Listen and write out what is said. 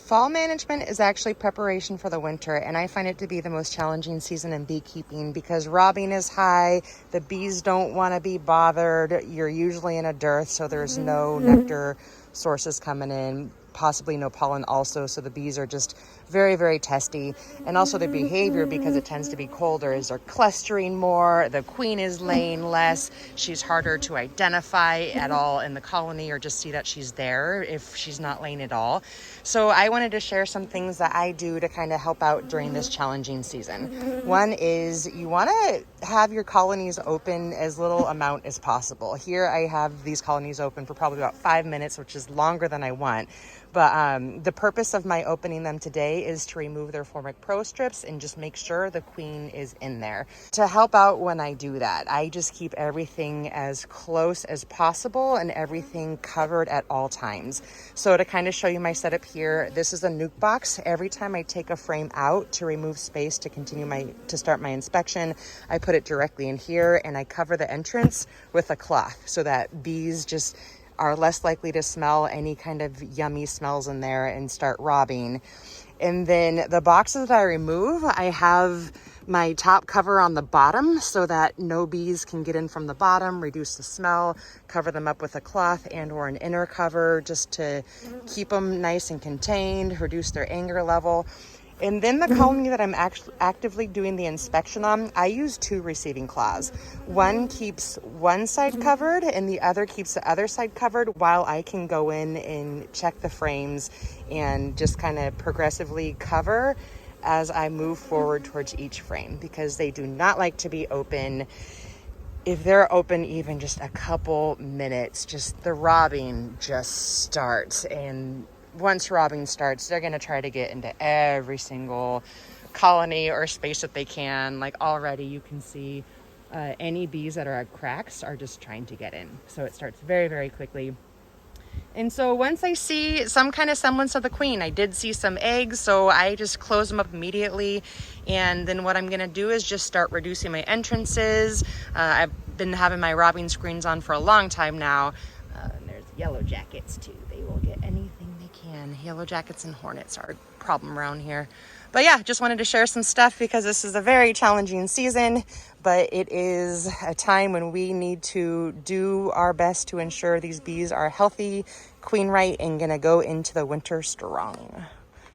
Fall management is actually preparation for the winter, and I find it to be the most challenging season in beekeeping because robbing is high, the bees don't want to be bothered, you're usually in a dearth, so there's no nectar sources coming in, possibly no pollen also, so the bees are just very, very testy. And also their behavior, because it tends to be colder, is they're clustering more, the queen is laying less, she's harder to identify at all in the colony or just see that she's there if she's not laying at all. So I wanted to share some things that I do to kind of help out during this challenging season. One is you want to have your colonies open as little amount as possible. Here I have these colonies open for probably about 5 minutes, which is longer than I want. But the purpose of my opening them today is to remove their formic pro strips and just make sure the queen is in there. To help out when I do that, I just keep everything as close as possible and everything covered at all times. So to kind of show you my setup here, this is a nuke box. Every time I take a frame out to remove space to start my inspection, I put it directly in here and I cover the entrance with a cloth so that bees just are less likely to smell any kind of yummy smells in there and start robbing. And then the boxes that I remove, I have my top cover on the bottom so that no bees can get in from the bottom, reduce the smell, cover them up with a cloth and or an inner cover just to keep them nice and contained, reduce their anger level. And then the colony that I'm actively doing the inspection on, I use 2 receiving cloths. One keeps one side covered and the other keeps the other side covered while I can go in and check the frames and just kind of progressively cover as I move forward towards each frame, because they do not like to be open. If they're open even just a couple minutes, just the robbing just starts. And once robbing starts, they're going to try to get into every single colony or space that they can. Like already you can see any bees that are at cracks are just trying to get in. So it starts very, very quickly. And so once I see some kind of semblance of the queen, I did see some eggs, so I just close them up immediately. And then what I'm going to do is just start reducing my entrances. I've been having my robbing screens on for a long time now. And there's yellow jackets too. They will get anything they can. Yellow jackets and hornets are a problem around here. But yeah, just wanted to share some stuff because this is a very challenging season, but it is a time when we need to do our best to ensure these bees are healthy, queen right, and gonna go into the winter strong.